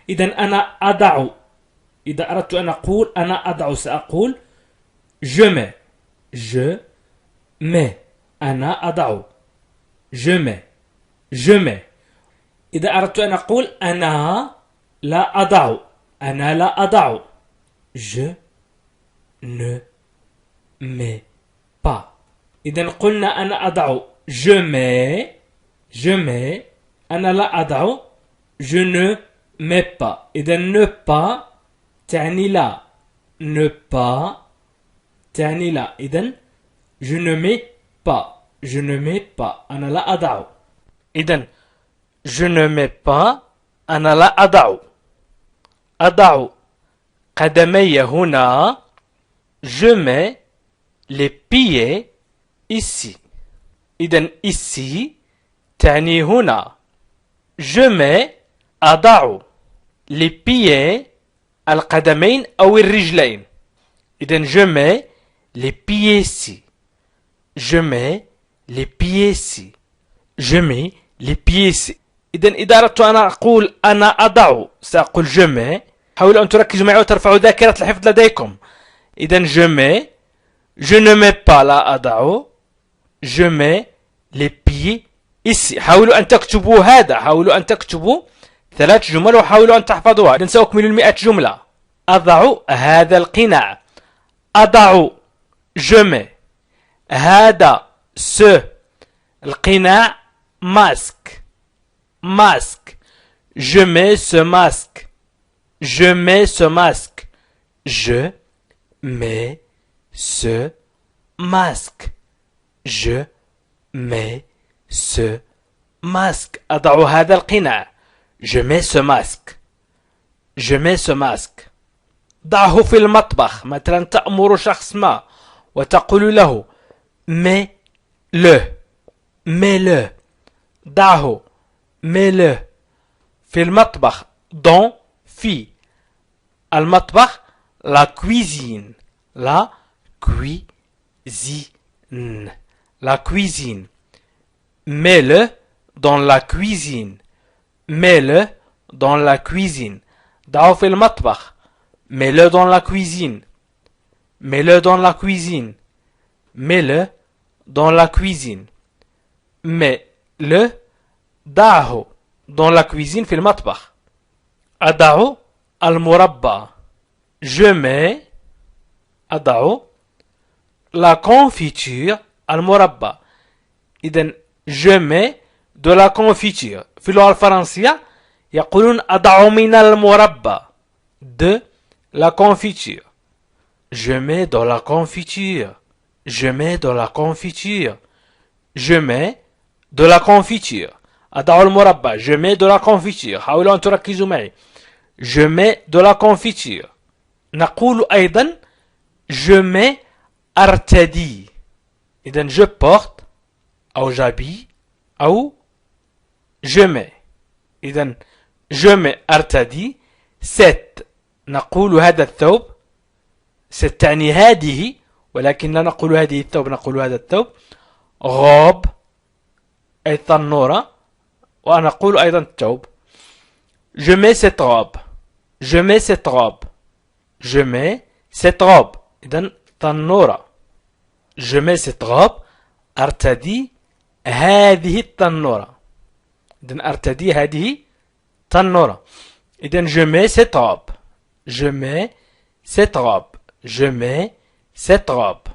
إذن أنا أضع. إذا أردت أن أقول أنا أضع سأقول je mets. Je mets. أنا أضع. je mets. je mets. إذا أردت أن أقول أنا لا أضع. أنا لا أضع. je ne mets pas. إذا قلنا أنا أضع je mets. je mets. أنا لا أضع je ne mets pas. إذا ne pas تعني لا. ne pas تعني لا. إذا je ne mets pas. je ne mets pas. أنا لا أضع. إذا je ne mets pas. أنا لا أضع. أضع قدمي هنا. je mets les pieds ici. إذا ici تعني هنا. je mets أضع les pieds القدمين أو الرجلين. إذا je mets les pieds ici. je mets les pieds ici. je mets les pieds ici. إذا أردت أن أقول أنا أضع سأقول je mets. حاولوا أن تركزوا معي وترفعوا ذاكرة الحفظ لديكم. إذا je mets. je ne mets pas لا أضع. je mets les pieds ici. حاولوا أن تكتبوا هذا. حاولوا أن تكتبوا 3 جمل وحاولوا أن تحفظوها. إذن سأكمل 100 جملة. أضع هذا القناع. أضع je mets. هذا ce القناع masque. masque. je mets ce masque. je mets ce masque. je mets ce masque. je mets ce masque. أضع هذا القناع. je mets ce masque. je mets ce masque. ضعه في المطبخ. مثلا تأمر شخص ما وتقول له mets-le. mets-le. ضعه. mets-le في المطبخ. dans في المطبخ la cuisine. la cuisine. la cuisine. mets-le dans la cuisine. mets-le dans la cuisine. ضعه في المطبخ. mets-le dans la cuisine. mets-le dans la cuisine. mets-le dans la cuisine. mets-le ضعه dans la cuisine في المطبخ. أضع المربى. je mets. أضع la confiture المربى. إذن je mets de la confiture. في اللغة الفرنسية يقولون أضع من المربى. de la confiture. je mets dans la confiture. je mets dans la confiture. je mets de la confiture. أضع المربى. je mets de la confiture. حاولوا أن تركزوا معي. je mets de la confiture. نقول أيضا je mets أرتدي. إذن je porte أو j'habille أو je mets. إذن je mets أرتدي. set نقول هذا الثوب. set تعني هذه ولكن لا نقول هذه الثوب نقول هذا الثوب. robe أي ثنورة ونقول أيضا الثوب. je mets cette robe. je mets cette robe. je mets cette robe. إذن ثنورة. je mets cette robe. أرتدي هذه التنورة. إذن أرتدي هذه تنورة. إذن je mets cette robe. je mets cette robe. je mets cette robe.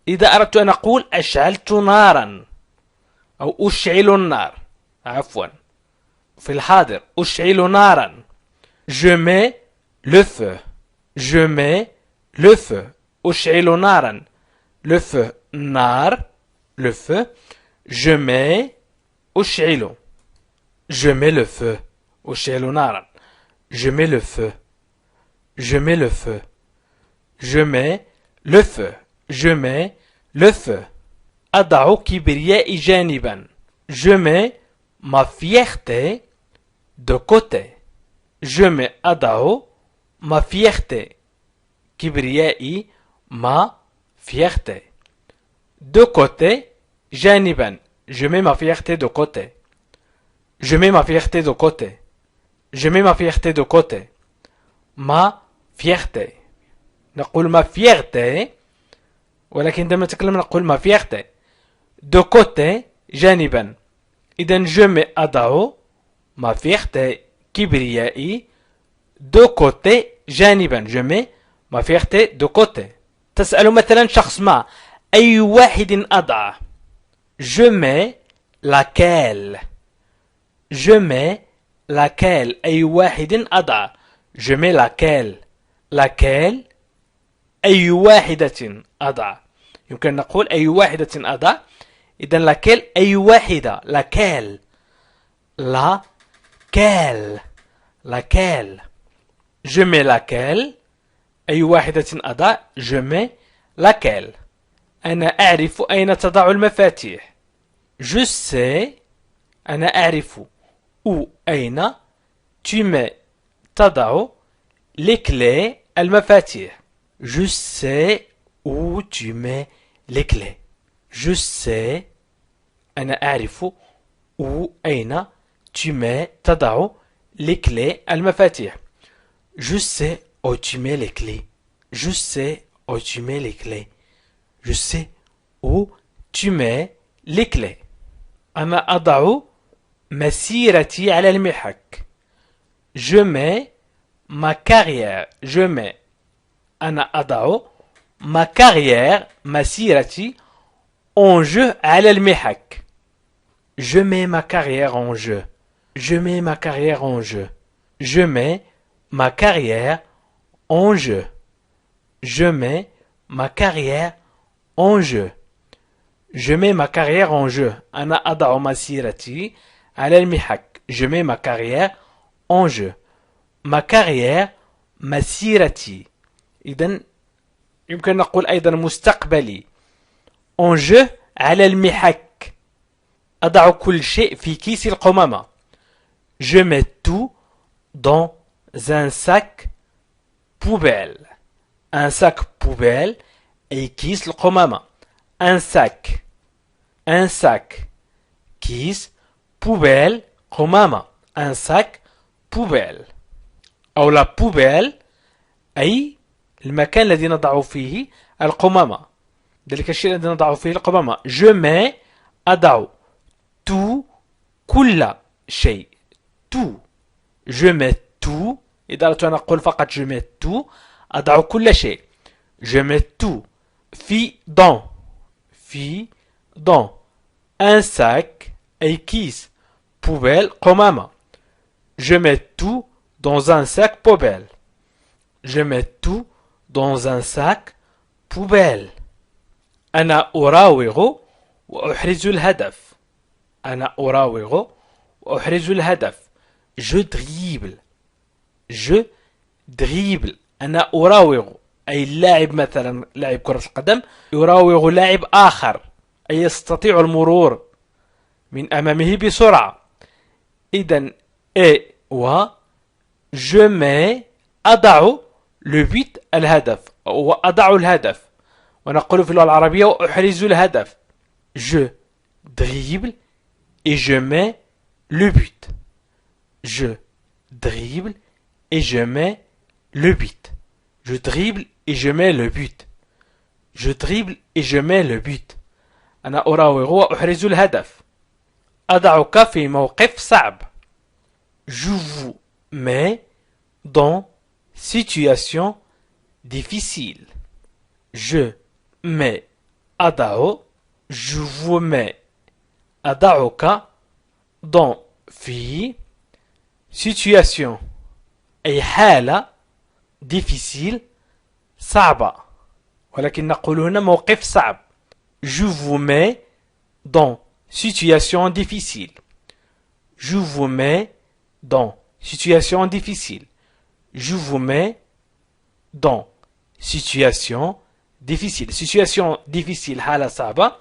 إذا أردت أن أقول أشعلت نارا أو أشعل النار. عفوا في الحاضر أشعل نارا. je mets le feu. je mets le feu. أشعل نارا. le feu نار. le feu. je mets أشعل. je mets le feu. أشعل نارا. je mets le feu. je mets le feu. je mets le feu. je mets le feu. أضع كبريائي جانبا. je mets ma fierté de côté. je mets أضع ma fierté. كبريائي ma fierté. de côté جانبا. je mets ma fierté de côté. je mets ma fierté de côté. je mets ma fierté de côté. Ma fierté. نقول ma fierté ولكن عندما نتكلم نقول ma fierté. De côté جانبا. إذا je mets أضع ma fierté كبريائي de côté جانبا. Je mets ma fierté de côté. تسأل مثلا شخص ما أي واحد أضع. Je mets laquelle. Je mets laquelle. أي واحد أضع. Je mets laquelle. laquelle أي واحدة أضع. يمكن نقول أي واحدة أضع. إذن laquelle أي واحدة. laquelle. laquelle. laquelle. Je mets laquelle. أي واحدة أضع. Je mets laquelle. أنا أعرف أين تضع المفاتيح. Je sais. أنا أعرف où أين. Tu mets تضع les clés المفاتيح. Je sais où tu mets les clés. Je sais. أنا أعرف où أين tu mets تضع les clés المفاتيح. Je sais où tu mets les clés. Je sais où tu mets les clés. Je sais où tu mets les clés. أنا أضع مسيرتي على المحك. Je mets ma carrière. Je mets. أنا أضع ma carrière مسيرتي en jeu على المحك. Je mets ma carrière en jeu. Je mets ma carrière en jeu. Je mets ma carrière en jeu. Je mets ma carrière en jeu. Je mets ma carrière en jeu. أنا أضع مسيرتي على المحك. Je mets ma carrière en jeu. Ma carrière مسيرتي. إذن يمكن نقول أيضا مستقبلي. en jeu على المحك. أضع كل شيء في كيس القمامة. Je mets tout dans un sac poubelle. Un sac poubelle أي كيس القمامة. Un sac. Un sac. كيس poubelle قمامة. Un sac poubelle. أو la poubelle أي المكان الذي نضع فيه القمامة. ذلك الشيء الذي نضع فيه القمامة. Je mets أضع tout كل شيء. tout. Je mets tout. إذا أردت أن أقول فقط je mets tout أضع كل شيء. Je mets tout. في dans. في dans. Un sac أي كيس poubelle قمامة. Je mets tout dans un sac poubelle. Je mets tout dans un sac poubelle. أنا أراوغ وأحرز الهدف. أنا أراوغ وأحرز الهدف. Je dribble. Je dribble. أنا أراوغ أي اللاعب مثلا لاعب كرة القدم يراوغ لاعب آخر أي يستطيع المرور من أمامه بسرعة. إذن et و je mets أضع le but الهدف وأضع الهدف. ونقول في اللغة العربية وأحرز الهدف. Je dribble et je mets le but. Je dribble et je mets le but. Je dribble et je mets le but. Je dribble et je mets le but. أنا أراوغ وأحرز الهدف. أضعك في موقف صعب. Je vous mets dans situation difficile. Je mets أضع. Je vous mets أضعك dans في situation أي حالة difficile صعبة. ولكن نقول هنا موقف صعب. Je vous mets dans situation difficile. Je vous mets dans situation difficile. Je vous mets dans situation difficile. Situation difficile حالة صعبة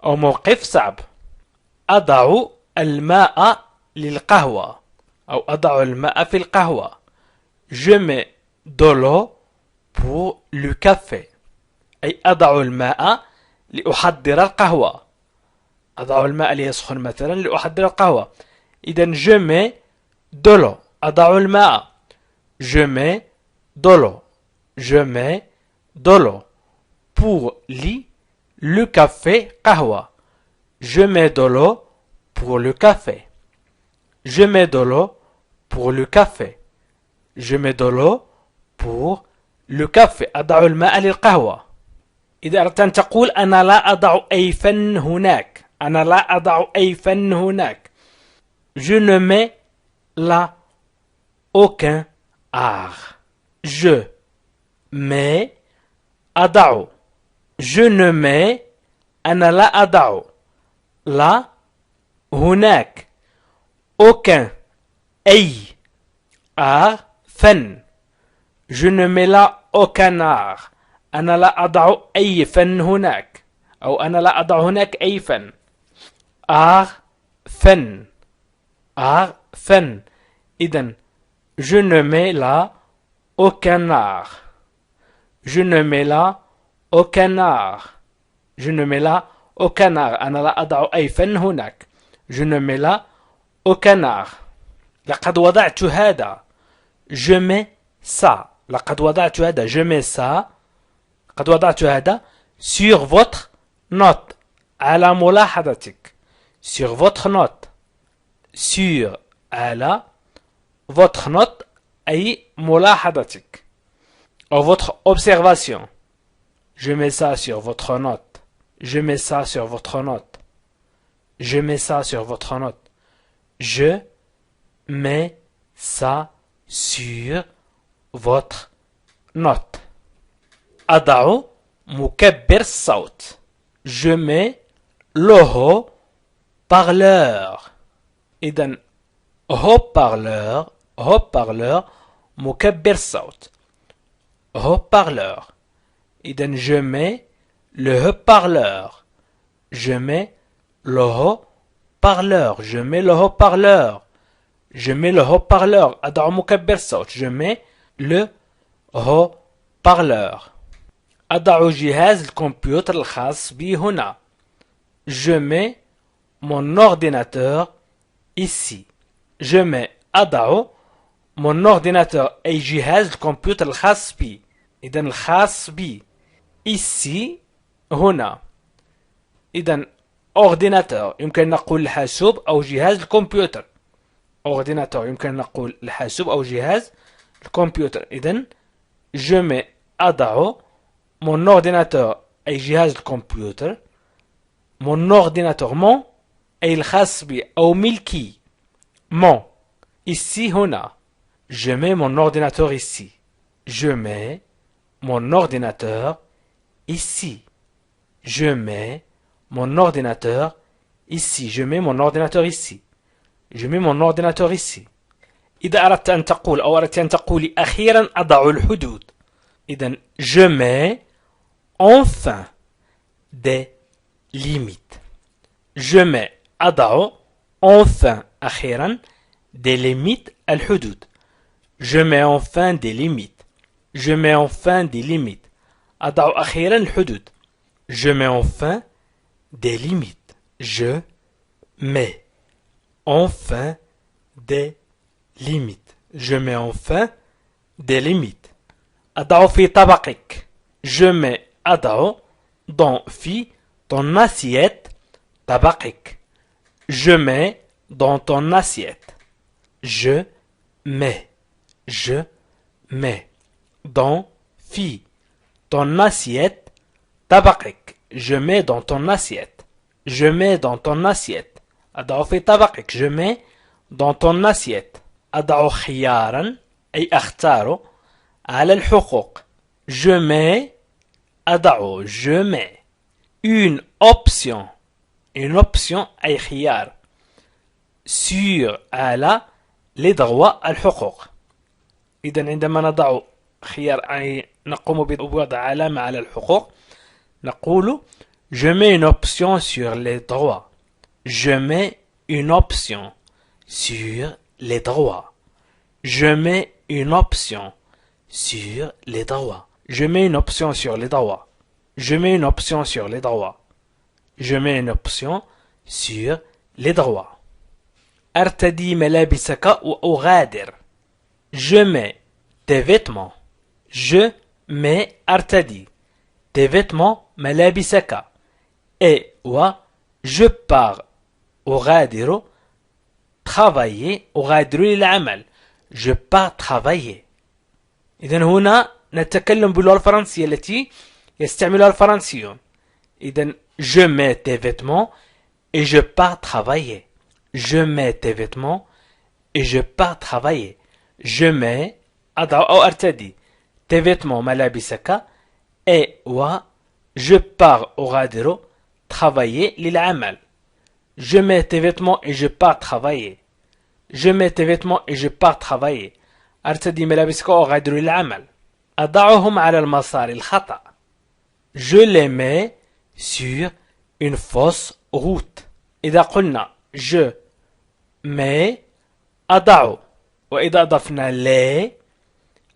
أو موقف صعب. أضع الماء للقهوة أو أضع الماء في القهوة. Je mets de l'eau pour le café. أي أضع الماء لأحضر القهوة. أضع الماء ليسخن مثلا لأحضر القهوة. إذن je mets de l'eau. أضع الماء. Je mets de l'eau. Je mets de l'eau. Pour le café قهوة. Je mets de l'eau pour le café. Je mets de l'eau pour le café. Je mets de l'eau pour le café. أضع الماء للقهوة. إذا أردت أن تقول أنا لا أضع أي فن هناك. أنا لا أضع أي فن هناك. Je ne mets là aucun art. Je mets أضع. Je ne mets أنا لا أضع là هناك aucun أي art فن. Je ne mets là aucun art. أنا لا أضع أي فن هناك أو أنا لا أضع هناك أي فن. art فن. art فن. إذن je ne mets là aucun art. Je ne mets là aucun art. Je ne mets là aucun art. أنا لا أضع أي فن هناك. Je ne mets là aucun art. لقد وضعت هذا. Je mets ça. لقد وضعت هذا. Je mets ça. قد وضعت هذا sur votre note. على ملاحظتك. Sur votre note. Sur على votre note أي ملاحظتك. Ou votre observation. Je mets ça sur votre note. Je mets ça sur votre note. Je mets ça sur votre note. Je mets ça sur votre note. أضع مكبر الصوت. Je mets le haut-parleur. إذن haut-parleur haut-parleur مكبر الصوت. haut-parleur. إذن je mets le haut-parleur. Je mets le haut-parleur. Je mets le haut-parleur. Je mets le haut-parleur. أضع مكبر الصوت. Je mets le haut-parleur. أضع جهاز الكمبيوتر الخاص بي هنا. Je mets mon ordinateur ici. Je mets أضع mon ordinateur أي جهاز الكمبيوتر الخاص بي. إذن الخاص بي ici هنا. إذن ordinateur يمكن نقول الحاسوب أو جهاز الكمبيوتر. ordinateur يمكن نقول الحاسوب أو جهاز الكمبيوتر. إذن je mets أضع mon ordinateur أي جهاز الكمبيوتر. mon ordinateur mon أي الخاص بي أو ملكي. mon ici هنا. je mets mon ordinateur ici. je mets mon ordinateur ici. Je mets mon ordinateur ici. Je mets mon ordinateur ici. Je mets mon ordinateur ici. إذا أردت أن تقول أو أردت أن تقولي أخيرا أضع الحدود. إذن je mets enfin des limites. Je mets أضع enfin أخيرا des limites الحدود. Je mets enfin des limites. Je mets enfin des limites. أضع أخيرا الحدود. Je mets enfin des limites. Je mets enfin des limites. Je mets enfin des limites. أضع في طبقك. Je mets أضع dans في ton assiette طبقك. Je mets dans ton assiette. Je mets dans في ton assiette طبقك. Je mets dans ton assiette. Je mets dans ton assiette. أضع في طبقك. Je mets dans ton assiette. أضع خيارا أي أختار على الحقوق. Je mets أضع je mets une option. Une option أي خيار sur على les droits الحقوق. إذن عندما نضع خيار أي نقوم بوضع علامة على الحقوق نقول je mets une option sur les droits. Je mets une option sur les droits. Je mets une option sur les droits. Je mets une option sur les droits. Je mets une option sur les droits. Je mets une option sur les droits. أرتدي ملابسك وأغادر. Je mets tes vêtements. Je mets أرتدي tes vêtements ملابسك. Et je pars أغادر travailler أغادر للعمل. Je pars travailler. إذن هنا نتكلم باللغة الفرنسية التي يستعملها الفرنسيون. إذن je mets tes vêtements et je pars travailler. Je mets tes vêtements et je pars travailler. Je mets أضع أو أرتدي tes vêtements ملابسك et je pars أغادر travailler للعمل. Je mets tes vêtements et je pars travailler. Je mets tes vêtements et je pars travailler. أرتدي ملابسك وأغادر للعمل. أضعهم على المسار الخطأ. Je les mets sur une fausse route. إذا قلنا je mets أضع وإذا أضفنا les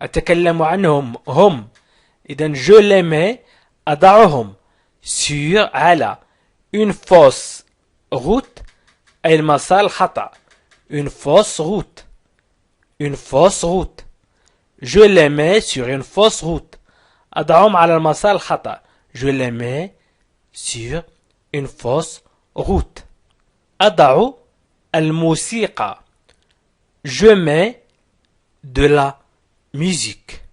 أتكلم عنهم هم. إذن je les mets أضعهم sur على une fausse route أي المسار الخطأ. Une fausse route. Une fausse route. Je les mets sur une fausse route. أضعهم على المسار الخطأ. Je les mets sur une fausse route. أضع الموسيقى. Je mets de la musique.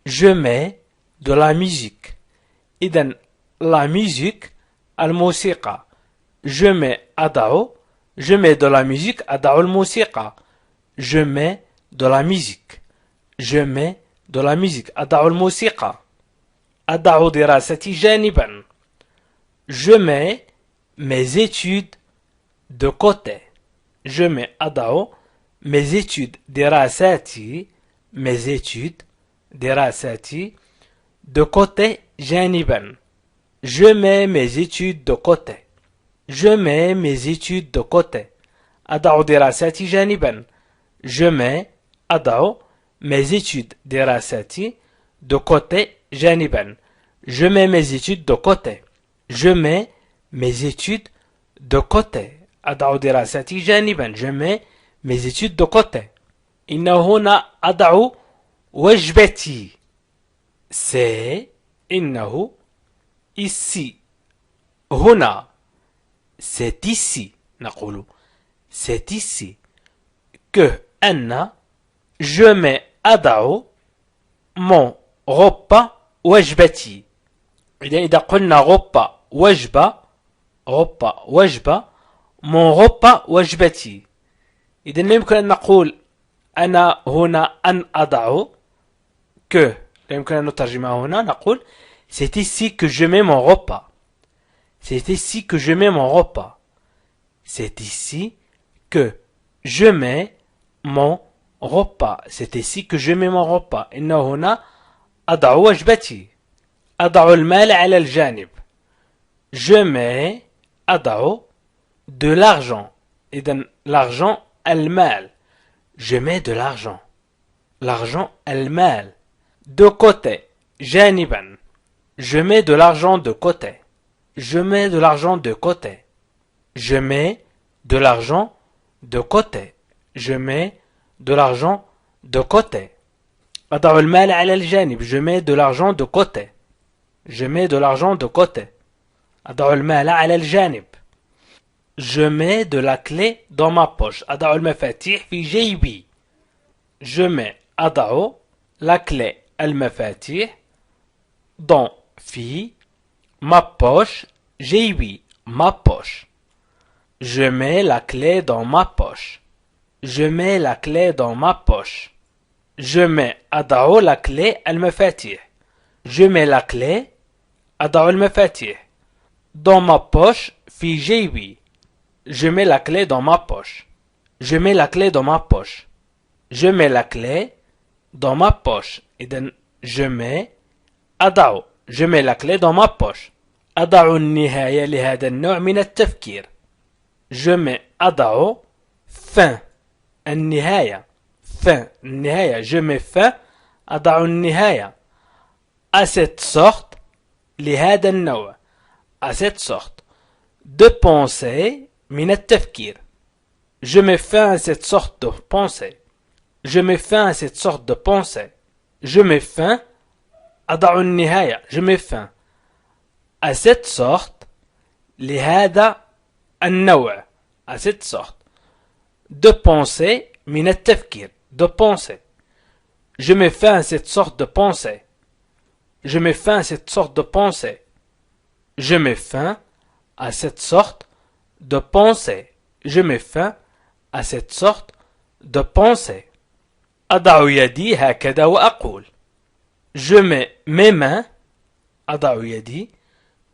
Je mets de la musique. إذن la musique الموسيقى. Je mets أضع. Je mets de la musique أضع الموسيقى. Je mets de la musique. Je mets de la musique أضع الموسيقى. أضع دراستي جانبا. Je mets mes études de côté. Je mets أضع mes études دراساتي mes études دراساتي de côté جانبا. Je mets mes études de côté. Je mets mes études de côté. أضع دراساتي جانبا. Je mets أضع mes études دراساتي de côté جانبا. Je mets mes études de côté. Je mets mes études de côté. أضع دراساتي جانبا. Je mets mes études de côté. إنه هنا أضع وجبتي. C'est إنه ici. هنا c'est ici. نقول c'est ici que أن je mets أضع mon repas وجبتي. إذا قلنا repas وجبة repas وجبة mon repas وجبتي. إذا لا يمكن أن نقول أنا هنا أن أضع que لا يمكن أن نترجمها هنا. نقول c'est ici que je mets mon repas. C'est ici que je mets mon repas. C'est ici que je mets mon repas. C'est ici que je mets mon repas. إنه هنا أضع وجبتي. أضع المال على الجانب. Je mets أضع de l'argent. إذن l'argent المال. Je mets de l'argent. L'argent المال. De côté جانبا. Je mets de l'argent de côté. Je mets de l'argent de côté. Je mets de l'argent de côté. Je mets de l'argent de côté. أضع المال على الجانب. Je mets de l'argent de côté. Je mets de l'argent de côté. أضع المال على الجانب. Je mets de la clé dans ma poche. أضع المفاتيح في جيبي. Je mets أضع la clé المفاتيح dans في ma poche جيبي ma poche. Je mets la clé dans ma poche. Je mets la clé dans ma poche. Je mets أضع la clé المفاتيح. Je mets la clé أضع المفاتيح dans ma poche في جيبي. Je mets la clé dans ma poche. Je mets la clé dans ma poche. Je mets la clé dans ma poche. إذن je mets أضع. Je mets la clé dans ma poche. أضع النهاية لهذا النوع من التفكير. Je mets أضع fin. النهاية. Fin. النهاية. Je mets fin. أضع النهاية. À cette sorte. لهذا النوع. À cette sorte. De pensée من التفكير. Je mets fin à cette sorte de pensée. Je mets fin à cette sorte de pensée. Je mets fin أضع النهاية. Je mets fin à cette sorte لهذا النوع à cette sorte de pensée من التفكير de pensée. Je mets fin à cette sorte de pensée. Je mets fin à cette sorte de pensée. Je mets fin à cette sorte de pensée. Je mets fin à cette sorte de pensée. أضع يدي هكذا وأقول. Je mets mes mains. أضع يدي.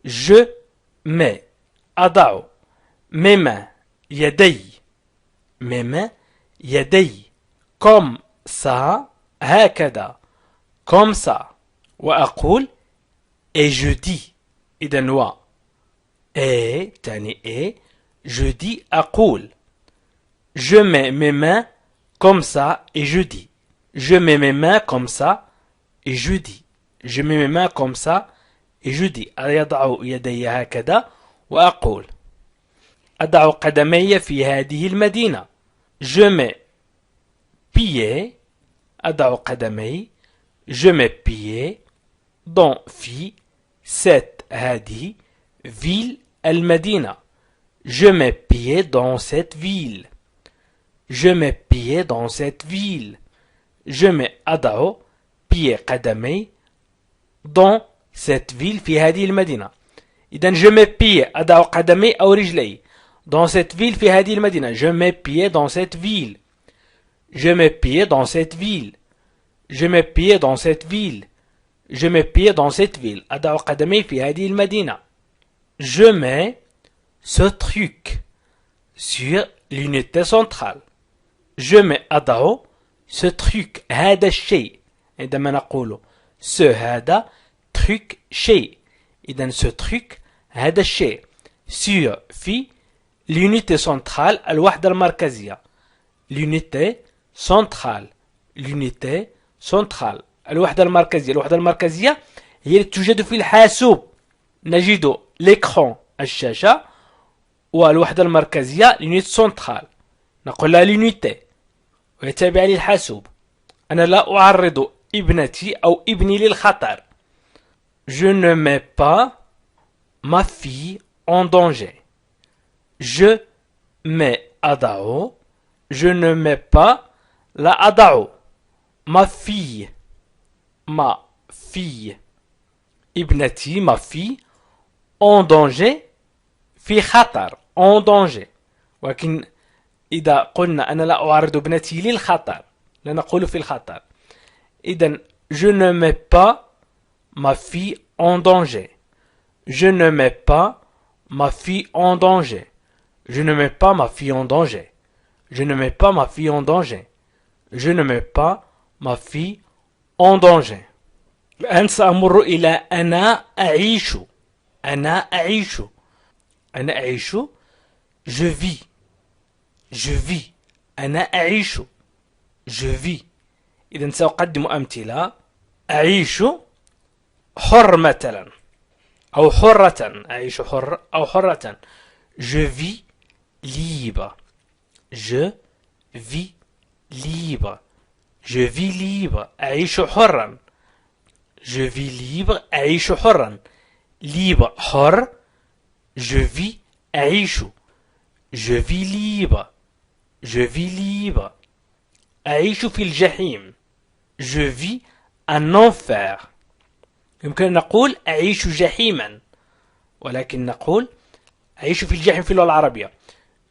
Je mets. أضع. Mes mains. يدي. Mes mains. يدي. Comme ça. هكذا. Comme ça. وأقول. Et je dis. إذن و. Et. تاني et. Je dis أقول. Je mets mes mains comme ça et je dis. Je mets mes mains comme ça et je dis. Je mets mes mains comme ça et je dis. أضع يدي هكذا وأقول. أضع قدمي في هذه المدينة. Je mets pieds. أضع قدمي. Je mets pieds dans في cette هذه ville المدينة. Je mets pieds dans cette ville. Je mets pieds dans cette ville. Je mets أضع pieds قدمي dans cette ville في هذه المدينة. إذن je mets pieds أضع قدمي أو رجلي dans cette ville في هذه المدينة. Je mets pieds dans cette ville. Je mets pieds dans cette ville. Je mets pieds dans cette ville. Je mets pieds dans cette ville. أضع قدمي في هذه المدينة. Je mets ce truc sur l'unité centrale. Je mets أضع ce truc هذا الشيء. عندما نقول ce هذا truc شيء. إذن ce truc هذا الشيء sur في l'unité centrale الوحدة المركزية. l'unité centrale. l'unité centrale. الوحدة المركزية. الوحدة المركزية هي التي توجد في الحاسوب. نجد l'écran الشاشة والوحدة المركزية l'unité centrale. نقول لها l'unité ويتابع لي الحاسوب. أنا لا أعرض ابنتي أو ابني للخطر. Je ne mets pas ma fille en danger. Je mets أضع. Je ne mets pas لا أضع ma fille. Ma fille. ابنتي ma fille en danger في خطر. en danger. ولكن إذا قلنا أنا لا أعرض ابنتي للخطر لا نقول في الخطر. إذن je ne mets pas ma fille en danger. Je ne mets pas ma fille en danger. Je ne mets pas ma fille en danger. Je ne mets pas ma fille en danger. Je ne mets pas ma fille en danger. الآن سأمر إلى أنا أعيش. أنا أعيش. أنا أعيش. Je vis. Je vis. أنا أعيش. Je vis. إذن سأقدم أمثلة. أعيش حر مثلا أو حرة. أعيش حر أو حرة. Je vis libre. Je vis libre. Je vis libre. أعيش حرا. Je vis libre. أعيش حرا. libre حر. Je vis أعيش. Je vis libre. Je vis libre. أعيش في الجحيم. Je vis un enfer. يمكن نقول أعيش جحيما ولكن نقول أعيش في الجحيم في اللغة العربية.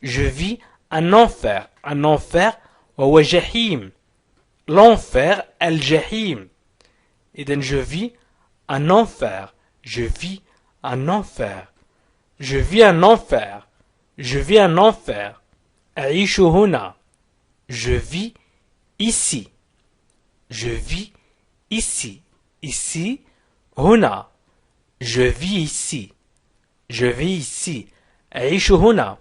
Je vis un enfer. un enfer وهو جحيم. l'enfer الجحيم. إذن je vis un enfer. Je vis un enfer. Je vis un enfer. Je vis un enfer. أعيش هنا. Je vis ici. Je vis ici. Ici. هنا. Je vis ici. Je vis ici. أعيش هنا.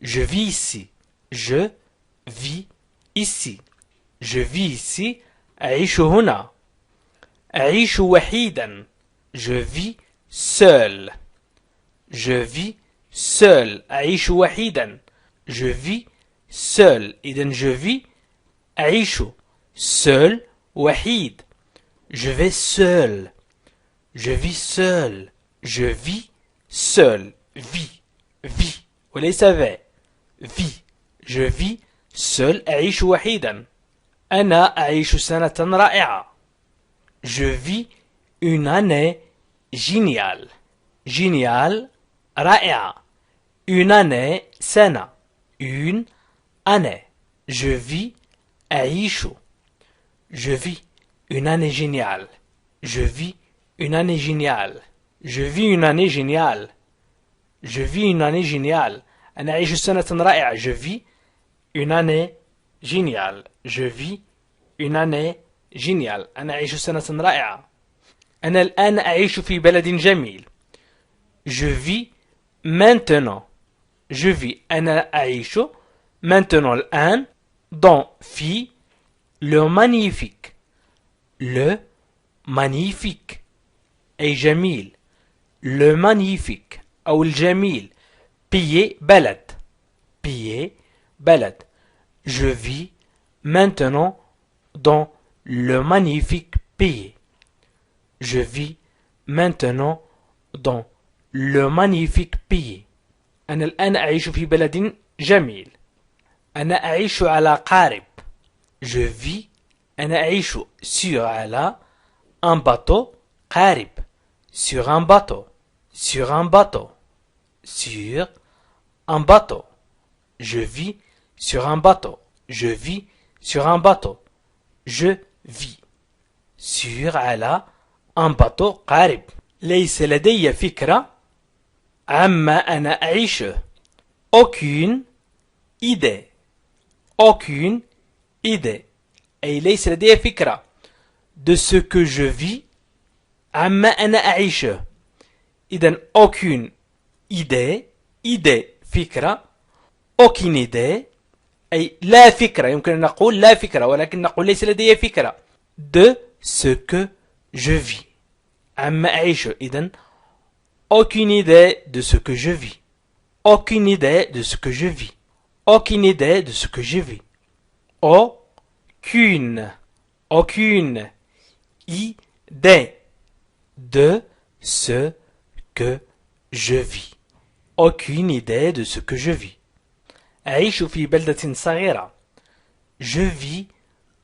Je vis ici. Je vis ici. Je vis ici. أعيش هنا. أعيش وحيدا. Je vis seul. Je vis seul. أعيش وحيدا. Je vis seul. إذن je vis أعيش seul وحيد. Je vais seul. Je vis seul. Je vis seul. Vie. وليس va. Vie. Je vis seul. أعيش وحيدا. أنا أعيش سنة رائعة. Je vis une année géniale. Génial. رائعة. Une année سنة. Une année. Je vis أعيش. Je vis une année géniale. Je vis une année géniale. Je vis une année géniale. Je vis une année géniale. أنا أعيش سنة رائعة. Je vis une année géniale. Je vis une année géniale. أنا أعيش سنة رائعة. أنا الآن أعيش في بلد جميل. Je vis maintenant. Je vis. أنا أعيش maintenant الآن dans في le magnifique. Le magnifique أي جميل. Le magnifique أو الجميل. Pays بلد. Pays بلد. Je vis maintenant dans le magnifique pays. Je vis maintenant dans le magnifique pays. أنا الآن أعيش في بلد جميل. أنا أعيش على قارب. Je vis. أنا أعيش sur على un bateau. قارب. Sur un bateau. Sur un bateau. Sur un bateau. Je vis sur un bateau. Je vis sur un bateau. Je vis sur على un bateau قارب. ليس لدي فكرة عما أنا أعيشه. Aucune idée. Aucune idée. أي ليس لدي فكرة de ce que je vis عما أنا أعيشه. إذن aucune idée. idée فكرة. aucune idée أي لا فكرة. يمكن أن نقول لا فكرة ولكن نقول ليس لدي فكرة de ce que je vis عما أعيشه. إذن aucune idée de ce que je vis. aucune idée de ce que je vis. aucune idée de ce que je vis. aucune idée de ce que je vis. aucune idée de ce que je vis. أعيش في بلدة صغيرة. Je vis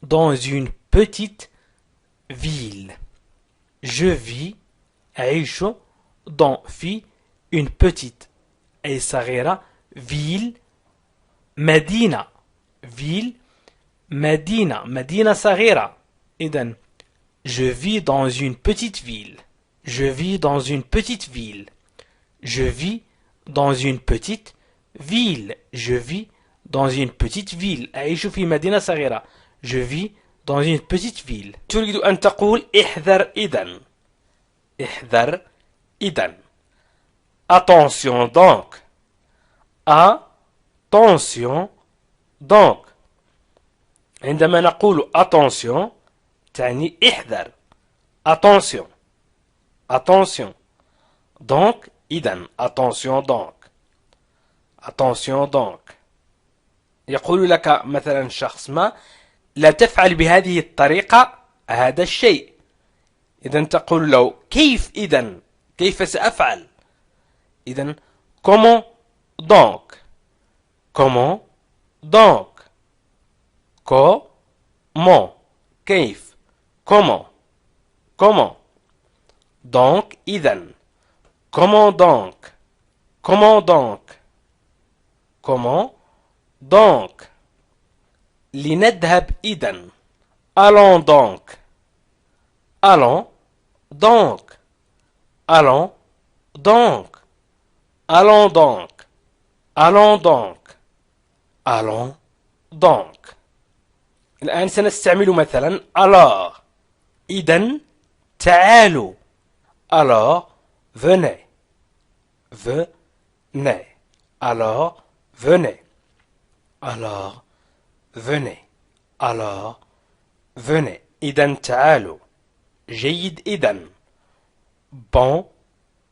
dans une petite ville. Je vis أعيش dans في une petite أي صغيرة ville مدينة. ville مدينة. مدينة صغيرة. إذن je vis dans une petite ville. Je vis dans une petite ville. Je vis dans une petite ville. Je vis dans une petite ville. أعيش في مدينة صغيرة. Je vis dans une petite ville. تريد أن تقول احذر إذن. احذر إذن. Attention donc. Attention donc. عندما نقول attention تعني احذر. Attention. Attention. Donc إذن. Attention donc. Attention donc. يقول لك مثلا شخص ما لا تفعل بهذه الطريقة هذا الشيء. إذن تقول له كيف إذن؟ كيف سأفعل؟ إذن comment donc. comment donc. comment. كيف. comment. comment. donc إذن. comment donc. comment donc. comment donc. لنذهب إذن. allons donc. allons donc. allons donc. allons donc. allons donc. allons donc. الآن سنستعمل مثلا alors. إذن تعالوا. alors venez. venez. alors venez. alors venez. alors venez. إذن تعالوا. جيد إذن. bon.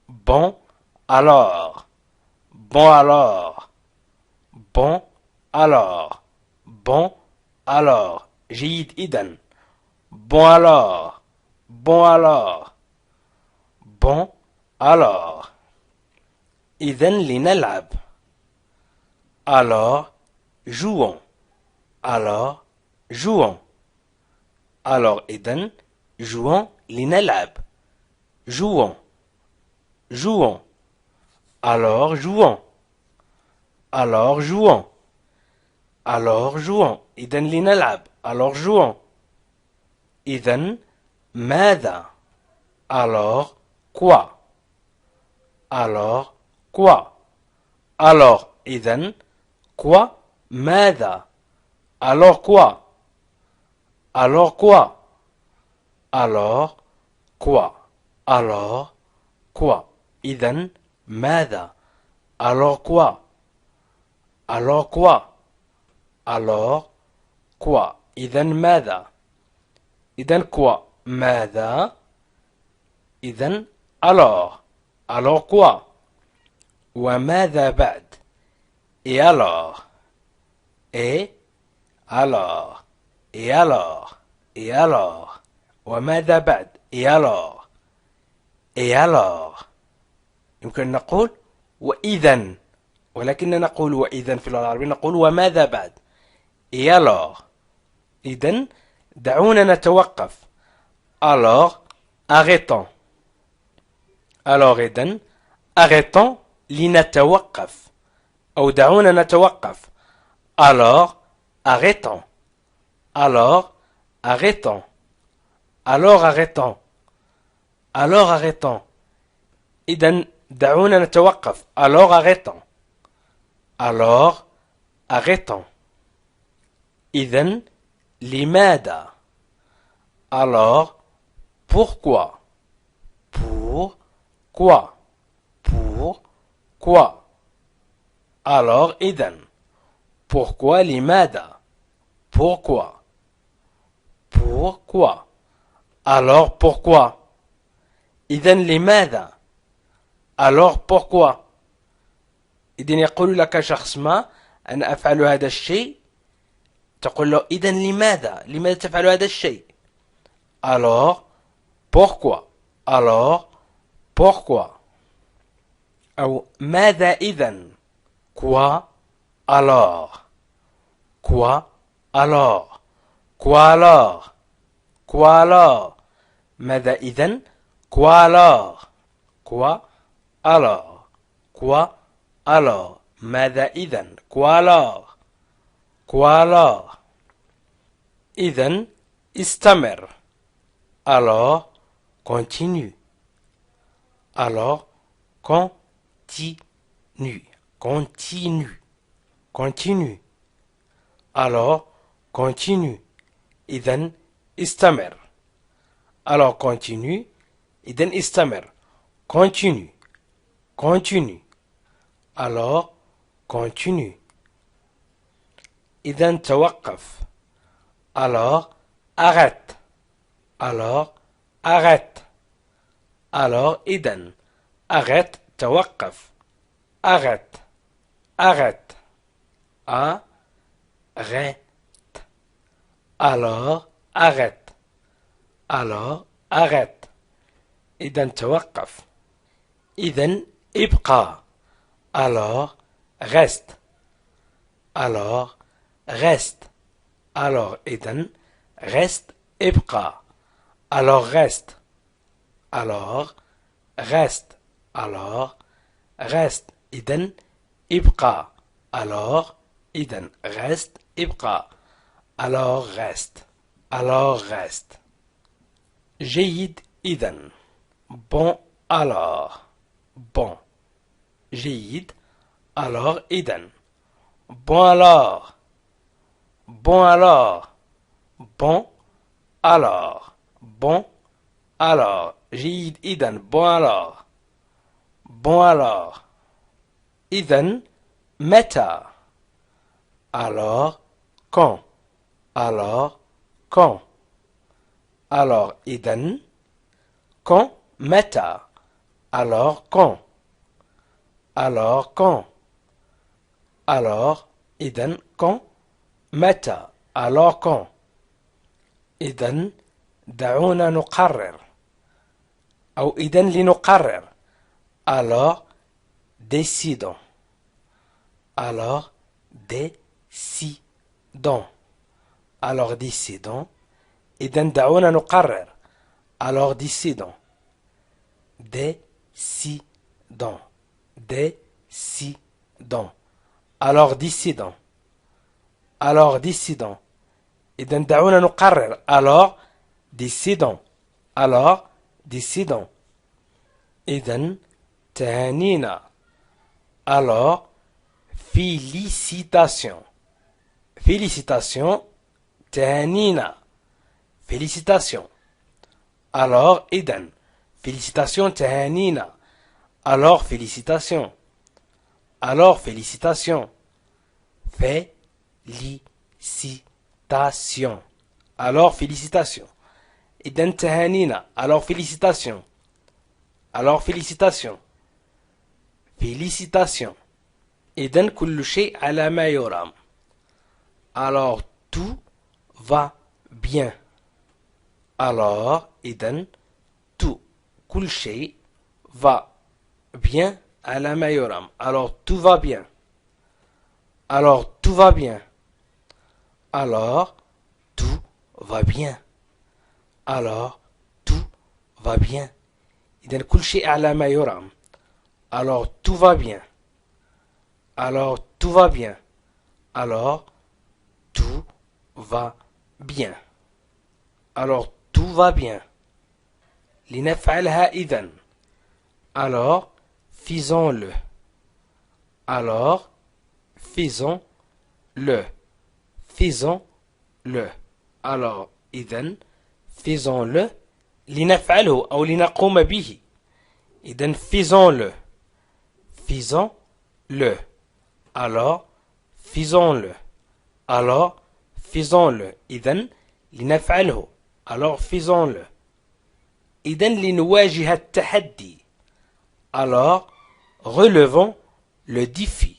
bon alors. bon alors. bon alors. bon alors. جيد إذن. Bon alors. Bon alors. Bon alors. إذن لنلعب. Alors, jouons. Alors, jouons. Alors, إذن jouons لنلعب. Jouons. Jouons. Alors, jouons. Alors, jouons. Alors, jouons. إذن لنلعب. Alors, jouons. إذن ماذا؟ Alors, quoi? Alors, quoi? Alors, إذن quoi? ماذا؟ Alors, quoi? Alors, quoi? Alors, quoi? Alors, quoi? إذن ماذا؟ Alors, quoi? Alors, quoi? Alors, quoi? إذن ماذا؟ إذن quoi? ماذا؟ إذن alors. Alors quoi? وماذا بعد؟ Et alors? Et alors? Et alors? Et alors? وماذا بعد؟ Et alors? Et alors? يمكن نقول وإذن، ولكننا نقول وإذن في اللغة العربية نقول وماذا بعد؟ Et alors? إذن دعونا نتوقف. Alors, arrêtons. Alors, إذن arrêtons لنتوقف. أو دعونا نتوقف. Alors, arrêtons. Alors, arrêtons. Alors, arrêtons. Alors, arrêtons. إذن دعونا نتوقف. Alors, arrêtons. Alors, arrêtons. إذن لماذا؟ Alors, pourquoi? Pour quoi? Pour quoi? Alors, إذن pourquoi لماذا? Pourquoi? Pourquoi? Alors, pourquoi? إذن لماذا؟ Alors, pourquoi؟ إذن يقول لك شخص ما أنا أفعل هذا الشيء، تقول له إذن لماذا؟ لماذا تفعل هذا الشيء؟ Alors, pourquoi? Alors, pourquoi? أو ماذا إذن؟ Quoi alors? Quoi alors? Quoi alors? Quoi alors? ماذا إذن؟ Quoi alors? Quoi alors? Quoi alors? ماذا إذن؟ Quoi alors? Quoi alors? إذن استمر. Alors, continue. Alors, continue. Continue. Continue. Alors, continue. إذن استمر. Alors, continue. إذن استمر. Continue. Continue. Alors, continue. إذن توقف. Alors, arrête. Alors, arrête. Alors, إذن arrête. توقف. Arrête. Arrête. Arrête. Alors, arrête. Alors, arrête. إذن توقف. إذن ابقى. Alors, reste. Alors, reste. Alors, إذن reste. ابقى. Alors, reste. Alors, reste. Alors, reste. إذن ابقى. Alors, إذن reste. ابقى. Alors, reste. Alors, reste. جيد إذن. Bon alors. Bon. جيد. Alors, إذن. Bon alors. Bon alors. Bon alors. Bon alors. جيد إذن. Bon alors. Bon alors. إذن متى؟ Alors, quand? Alors, quand? Alors, إذن quand? متى؟ Alors, quand? Alors, quand? Alors, إذن quand? متى؟ Alors, quand? إذن دعونا نقرر أو إذن لنقرر. Alors décidons. Alors décidons. Alors décidons. إذن دعونا نقرر. Alors décidons. Décidons. Décidons. Alors décidons. Alors décidons. إذن دعونا نقرر. Alors décidons. Alors décidons. إذن تهانينا. Alors félicitations. Félicitations. تهانينا. Félicitations. Alors إذن félicitations تهانينا. Alors félicitations. Alors félicitations. Félicitations. Alors félicitations. إذن تهانينا. Alors félicitations. Alors félicitations. Félicitations. إذن كل شيء على ما يرام. Alors tout va bien. Alors إذن tout كل شيء va bien على ما يرام. Alors tout va bien. Alors tout va bien. Alors tout va bien. Alors tout va bien. إذن كل شيء على ما يرام. Alors tout va bien. Alors tout va bien. Alors tout va bien. Alors tout va bien. لنفعلها إذن. Alors faisons-le. Alors faisons-le. Faisons-le. Alors إذن faisons-le لنفعله أو لنقوم به. إذن faisons-le. Faisons-le. Alors faisons-le. Alors faisons-le. إذن لنفعله. Alors faisons-le. إذن لنواجه التحدي. Alors relevons le défi.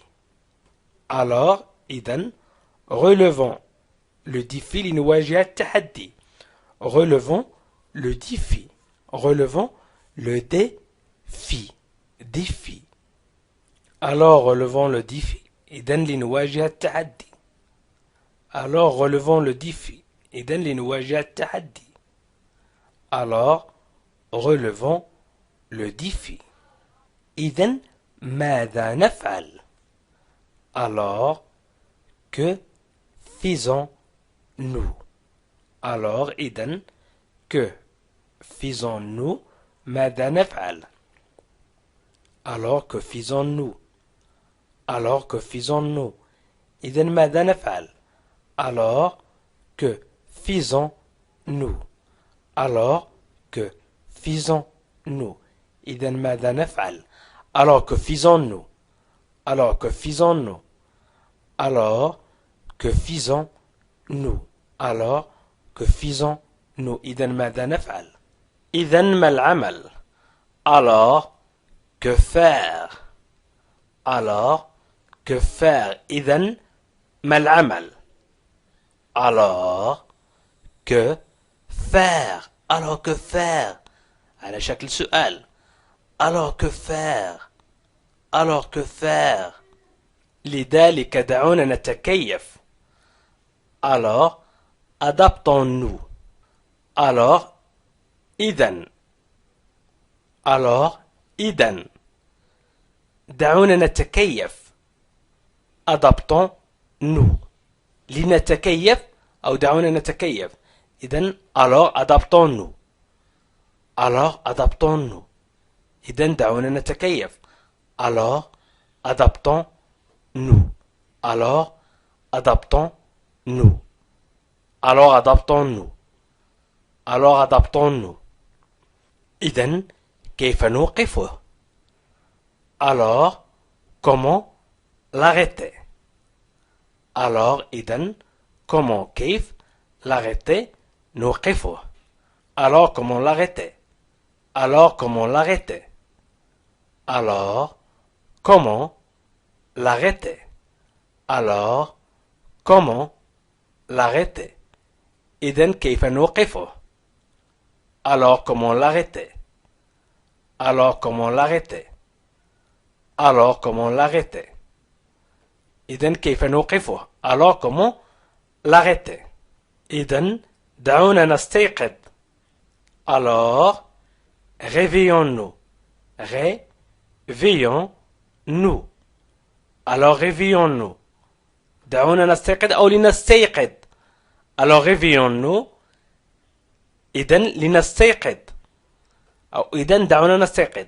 Alors إذن relevons le défi لنواجه التحدي. Relevons le défi. Relevons le défi. Défi. Alors relevons le défi. إذن لنواجه التحدي. Alors relevons le défi. إذن لنواجه التحدي. Alors relevons le défi. إذن ماذا نفعل? Alors que faisons-nous? Alors إذن que faisons-nous? ماذا نفعل? Alors que faisons-nous? Alors que faisons-nous? إذن ماذا نفعل? Alors que faisons-nous? Alors que faisons-nous? إذن ماذا نفعل? Alors que faisons-nous? Alors que faisons-nous? Alors que faisons-nous? Alors que faisons-nous? إذن ماذا نفعل? إذن ما العمل? Alors que faire? Alors que faire? إذن ما العمل? Alors que faire? Alors que faire? على شكل سؤال. Alors que faire? Alors que faire? لذلك دعونا نتكيف. Alors adaptons-nous. Alors إذن. Alors إذن. دعونا نتكيف. Adaptons-nous. لنتكيف أو دعونا نتكيف. إذن alors adaptons-nous. Alors adaptons-nous. إذن دعونا نتكيف. Alors adaptons-nous. Alors adaptons-nous. Alors adaptons-nous. Alors adaptons-nous. إذن كيف نوقفه? Alors comment l'arrêter? Alors إذن comment كيف l'arrêter? نوقفه. Alors comment l'arrêter? Alors comment l'arrêter? Alors comment l'arrêter? Alors comment l'arrêter? إذن كيف نوقفه؟ Alors comment l'arrêter? Alors comment l'arrêter? Alors comment l'arrêter? إذن كيف نوقفه؟ Alors comment l'arrêter? إذن دعونا نستيقظ. Alors réveillons-nous. Réveillons-nous. Alors réveillons-nous. دعونا نستيقظ أو لنستيقظ. Alors réveillons-nous. إذن لنستيقظ. أو إذن دعونا نستيقظ.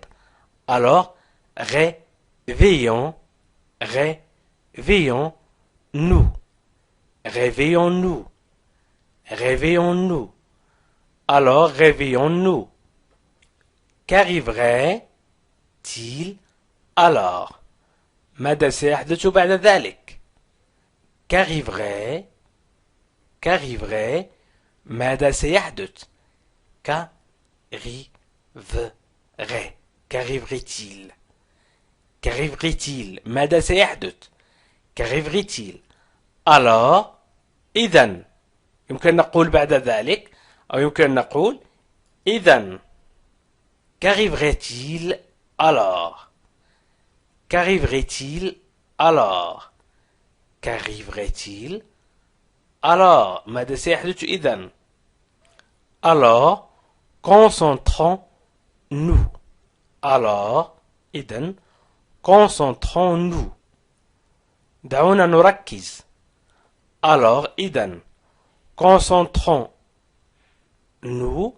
Alors réveillons-nous. Réveillons-nous. Réveillons-nous. Alors réveillons-nous. Qu'arriverait-il alors? ماذا سيحدث بعد ذلك؟ Qu'arriverait ماذا سيحدث؟ Qu'arriverait-il Qu'arriverait-il ماذا سيحدث؟ Qu'arriverait-il alors إذن يمكن نقول بعد ذلك أو يمكن نقول إذن Qu'arriverait-il alors? Qu'arriverait-il alors? Qu'arriverait-il alors ماذا سيحدث إذن؟ Alors concentrons-nous. Alors إذن concentrons-nous. دعونا نركز. Alors إذن concentrons-nous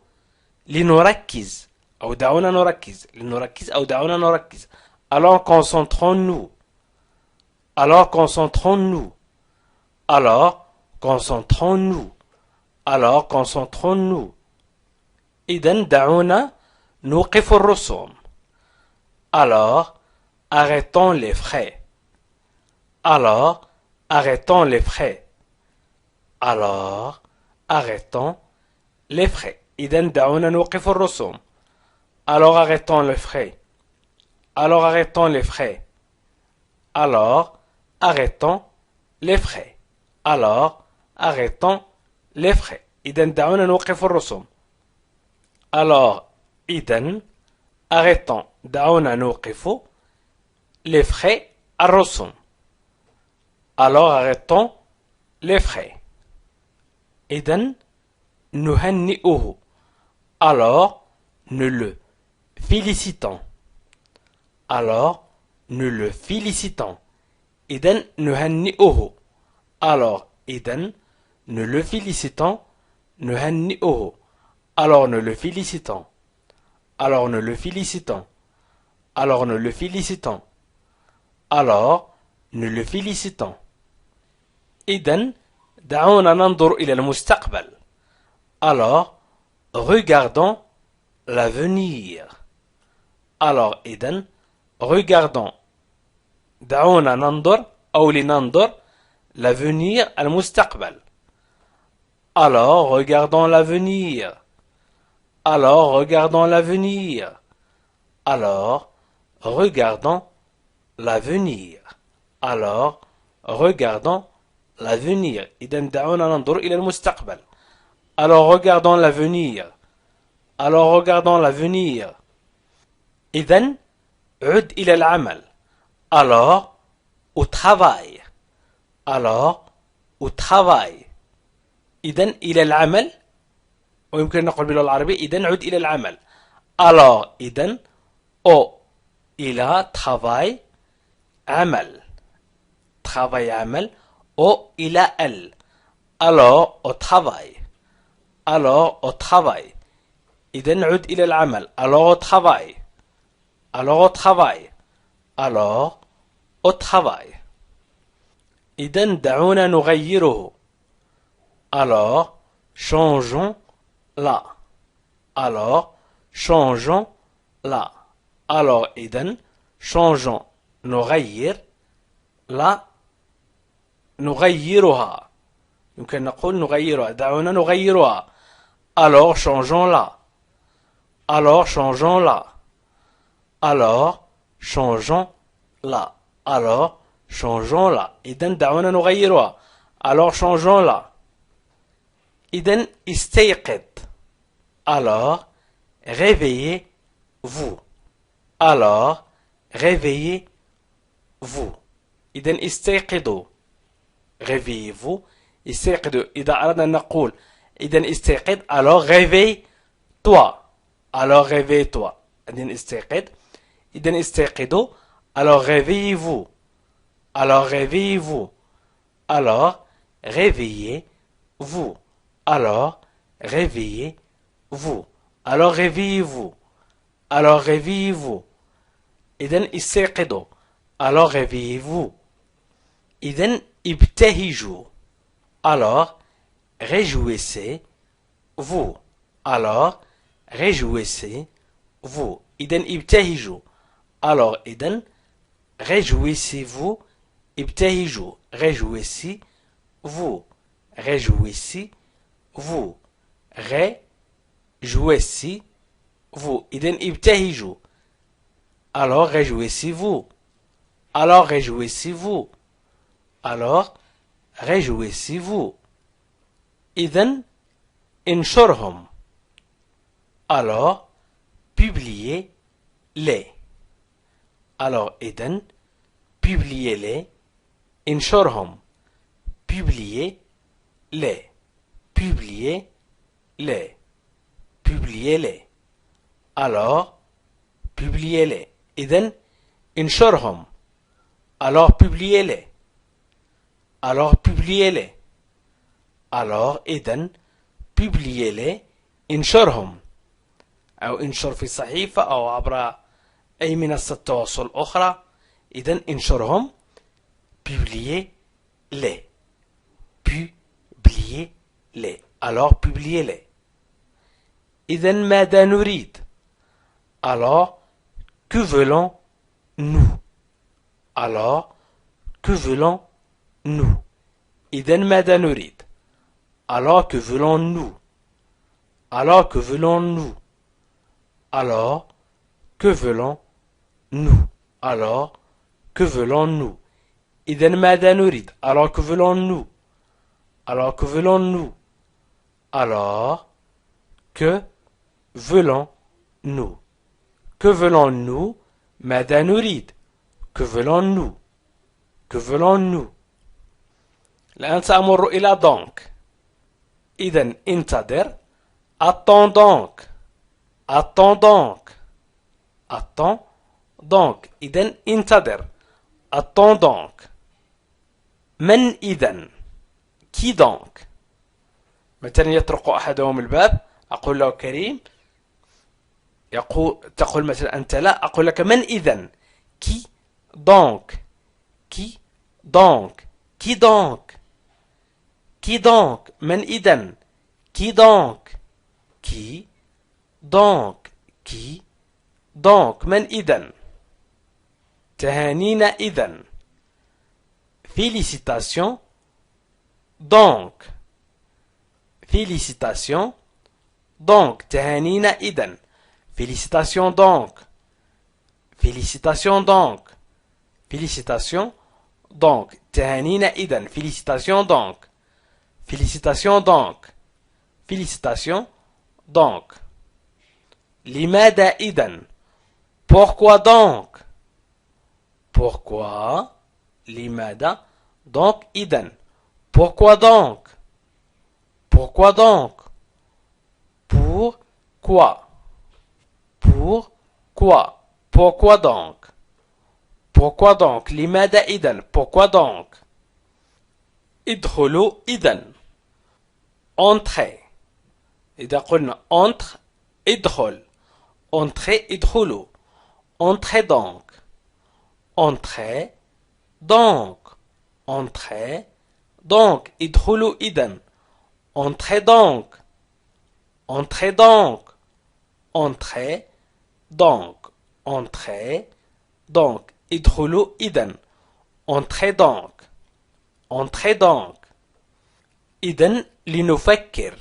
لنركز أو دعونا نركز لنركز أو دعونا نركز. Alors concentrons-nous. Alors concentrons-nous. Alors concentrons-nous. Alors concentrons-nous. إذن دعونا نوقف الرسوم. Alors arrêtons les frais. Alors arrêtons les frais. Alors arrêtons les frais. إذن دعونا نوقف الرسوم. Alors arrêtons les frais. Alors arrêtons les frais. Alors arrêtons les frais. Alors arrêtons les frais. إذن دعونا نوقف الرسوم. Alors إذن arrêtons دعونا نوقف les frais الرسوم. Alors arrêtons les frais. إذن نهنئه. Alors nous le félicitons. Alors nous le félicitons. إذن نهنئه. Alors إذن nous le félicitons. نهنئه. Alors nous le félicitons. Alors nous le félicitons. Alors nous le félicitons. Alors nous le félicitons. إذن دعونا ننظر إلى المستقبل. Alors regardons l'avenir. Alors إذن regardons دعونا ننظر أو لننظر l'avenir المستقبل. Alors regardons l'avenir. Alors regardons l'avenir. Alors regardons l'avenir. Alors regardons l'avenir. إذن دعونا ننظر إلى المستقبل. Alors regardons l'avenir. Alors regardons l'avenir. إذن عد إلى العمل. Alors au travail. Alors au travail. إذن إلى العمل ويمكن نقول باللغة العربية إذن عد إلى العمل. Alors إذن au إلى travail عمل. Travail عمل au إلى ال. Alors au travail. Alors au travail. إذن عد إلى العمل. Alors au travail. Alors au travail. Alors au travail. إذن دعونا نغيره. Alors changeons là. Alors changeons là. Alors إذن changeons نغير لا نغيرها. يمكن نقول نغيرها. دعونا نغيرها. Alors changeons là. Alors changeons là. Alors changeons là. Alors changeons là. إذن دعونا نغيرها. Alors changeons là. إذن استيقظ. Alors, réveillez-vous. Alors, réveillez-vous. إذن استيقظوا. Réveillez-vous. استيقظوا. إذا أردنا أن نقول إذن استيقظ. Alors, réveille-toi. Alors, réveille-toi. إذن استيقظ. إذن استيقظوا. Alors, réveillez-vous. Alors, réveillez-vous. Alors, réveillez-vous. Alors, réveillez-vous. Alors, réveillez-vous. Alors, réveillez-vous. إذن استيقظوا. Alors, réveillez-vous. إذن ابتهجوا. Alors, réjouissez-vous. Alors, réjouissez-vous. إذن ابتهجوا. Alors, إذن réjouissez-vous. ابتهجوا. Réjouissez-vous. Réjouissez-vous. Réjouissez-vous. إذن ابتهجوا. Alors, réjouissez-vous. Alors, réjouissez-vous. Alors, réjouissez-vous. إذن انشرهم. Alors, publiez-les. Alors, إذن publiez-les. انشرهم. Publiez-les. Publiez-les. Publiez-les. Alors, publiez-les. إذن انشرهم. Alors, publiez-les. Alors, publiez-les. Alors, إذن publiez-les. انشرهم. أو انشر في صحيفة أو عبر أي منصة تواصل أخرى. إذن انشرهم. Publiez-les. Publiez-les. Alors, publiez-les. إذن ماذا نريد? Alors, que voulons-nous? Alors, que voulons-nous? إذن ماذا نريد? Alors, que voulons-nous? Alors, que voulons-nous? Alors, que voulons-nous? Alors, que voulons-nous? إذن ماذا نريد? Alors, que voulons-nous? Alors, que voulons-nous? Alors, que voulons-nous? Que voulons-nous? ماذا نريد? Que voulons-nous? Que voulons-nous? الآن سأمر إلى donc. إذن انتظر. Attends donc. Attends donc. Attends donc. إذن انتظر. Attends donc. من إذن؟ Qui donc؟ مثلا يطرق أحدهم الباب، أقول له كريم، تقول مثلا أنت لا، أقول لك من إذن؟ Qui donc؟ Qui donc؟ Qui donc؟ Qui donc؟ من إذن؟ Qui donc؟ Qui donc؟ Qui donc؟ من إذن؟ تهانينا إذن. Félicitations donc. Félicitations donc. تهانينا إذن. Félicitations donc. Félicitations donc. Félicitations donc. تهانينا إذن. Félicitations donc. Félicitations donc. Félicitations donc. لماذا إذن؟ Pourquoi donc? Pourquoi? لماذا? Donc إذن. Pourquoi donc? Pourquoi donc? Pourquoi? Pourquoi? Pourquoi donc? Pourquoi donc? لماذا إذن? Pourquoi donc? ادخلوا إذن. Entrez. إذا قلنا entre ادخل. Entrez ادخلوا. Entrez donc. Entrez donc. Entrez donc. ادخلوا إذن. Entrez donc. Entrez donc. Entrez donc. Entrez donc. ادخلوا إذن. Entrez donc. Entrez donc. إذن لنفكر.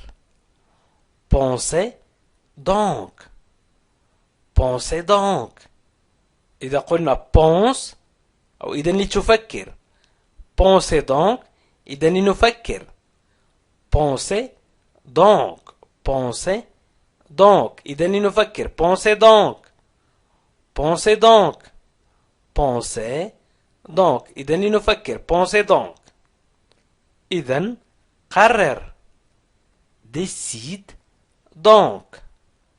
Pensez donc. Pensez donc. إذا قلنا pense أو إذن لتفكر. Pensez donc. إذن لنفكر. Pensez donc pensez donc إذا نفكر pensez donc pensez donc pensez donc إذا نفكر pensez donc إذا قرر décide donc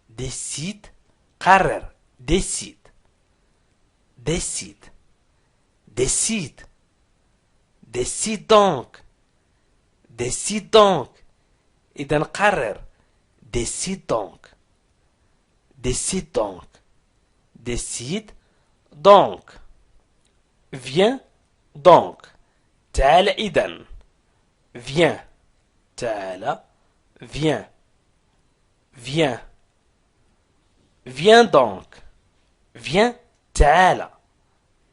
décide قرر décide décide décide décide donc décide donc إذا قرر décide donc décide donc décide donc viens donc تعال إذا viens تعال viens viens viens donc viens تعال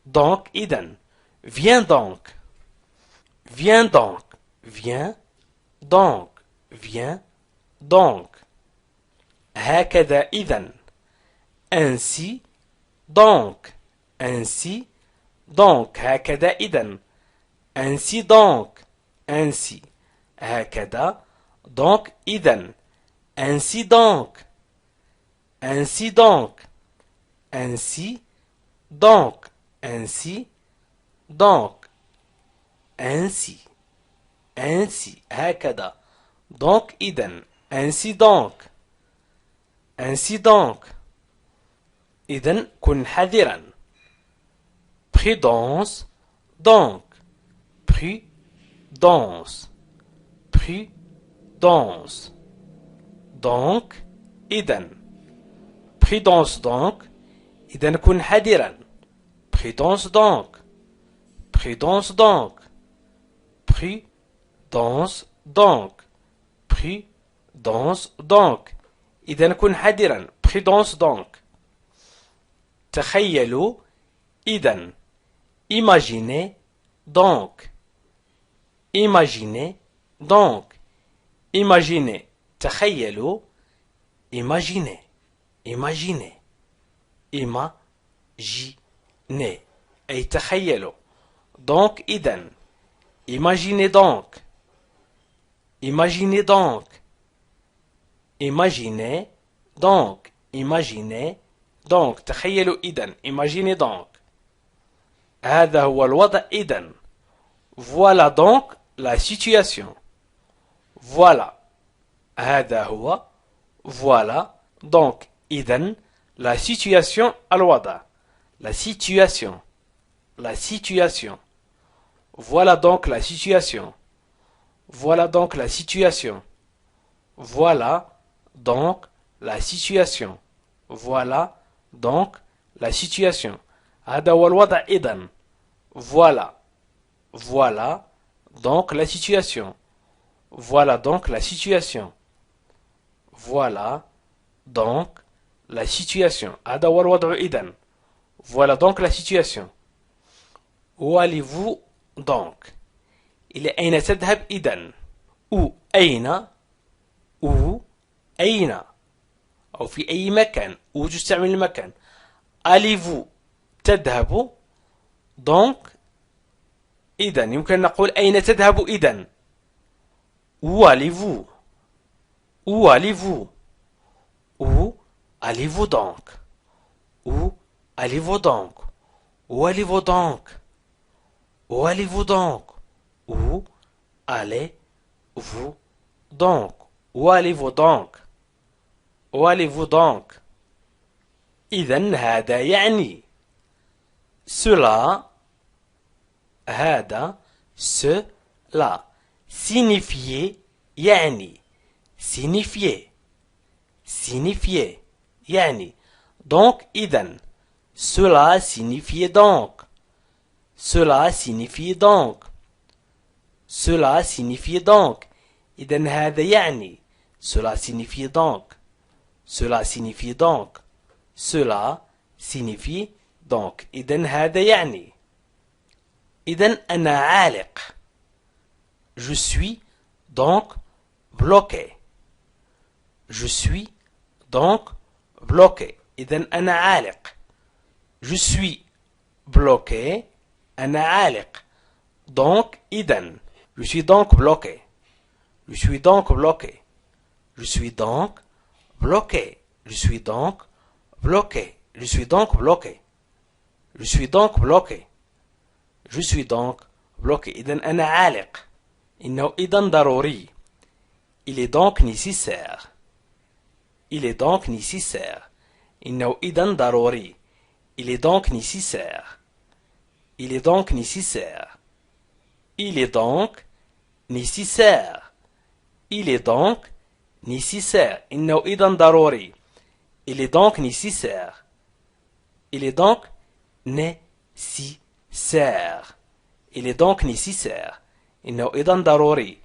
donc إذا viens donc viens donc viens donc viens donc هكذا إذا ainsi donc ainsi donc هكذا إذا ainsi donc ainsi هكذا donc إذا ainsi donc ainsi donc ainsi donc ainsi donc ainsi ainsi هكذا donc إذا ainsi donc ainsi donc إذا كن حذرا prudence donc prudence prudence donc إذا prudence donc إذا كن حذرا prudence donc prudence donc prudence donc prudence donc إذا كن حذرا prudence donc تخيلوا إذا imaginez donc imaginez donc imaginez تخيلوا imaginez imaginez imaginez أي تخيلوا donc إذا imaginez donc imaginez donc imaginez donc imaginez donc تخيلوا إذا imaginez donc هذا هو الوضع إذا voilà donc la situation voilà هذا هو voilà donc إذا la situation الوضع la situation la situation voilà donc la situation voilà donc la situation voilà donc la situation voilà donc la situation هذا هو الوضع إذن voilà voilà donc la situation voilà donc la situation voilà donc la situation هذا هو الوضع إذن voilà donc la situation où allez-vous donc إلى أين تذهب إذن où أين où أين أو في أي مكان où تستعمل المكان allez-vous تذهب donc إذا يمكن نقول أين تذهب إذا où allez-vous où allez-vous où allez-vous donc où allez-vous donc où allez-vous donc où allez-vous donc où allez-vous donc où allez-vous donc où allez-vous donc إذن هذا يعني cela هذا cela signifier يعني signifier signifier يعني donc إذن cela signifiait donc cela signifiait donc cela signifiait donc إذن هذا يعني cela signifiait donc cela signifiait donc cela signifie donc إذن هذا يعني إذن أنا عالق je suis donc bloqué je suis donc bloqué إذن أنا عالق je suis bloqué أنا عالق donc إذن je suis donc bloqué je suis donc bloqué Je suis donc bloqué. Je suis donc bloqué. Je suis donc bloqué. Je suis donc bloqué. Je suis donc bloqué. إذن أنا عالق. إنه إذن ضروري. Il est donc nécessaire. Il est donc nécessaire. إنه إذن ضروري. Il est donc nécessaire. Il est donc nécessaire. Il est donc nécessaire. Il est donc nécessaire. إنه إذن ضروري. Il est donc nécessaire. Il est donc nécessaire. Il est donc nécessaire. إنه إذن ضروري.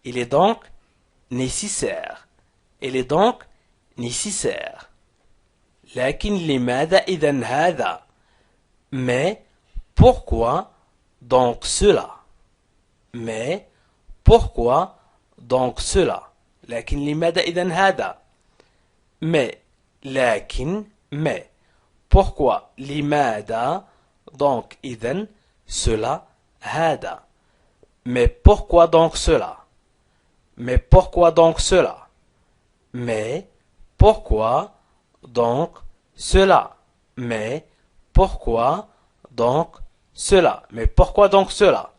Il est donc nécessaire. Il est donc nécessaire. لكن لماذا إذن هذا؟ Mais pourquoi donc cela? Mais pourquoi donc cela? لكن لماذا إذن هذا؟ Mais لكن mais pourquoi لماذا donc إذن cela هذا? Mais pourquoi donc cela? Mais pourquoi donc cela? Mais pourquoi donc cela? Mais pourquoi donc cela? Mais pourquoi donc cela?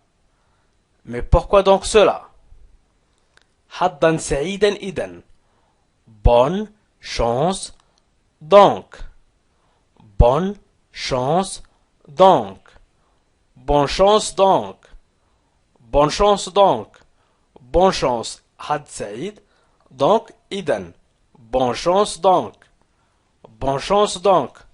Mais pourquoi donc cela? حظا سعيدا إذن. Bonne chance donc. Bonne chance donc. Bonne chance donc. Bonne chance donc. Bonne chance حظ سعيد. Donc إذن. Bonne chance donc. Bonne chance donc.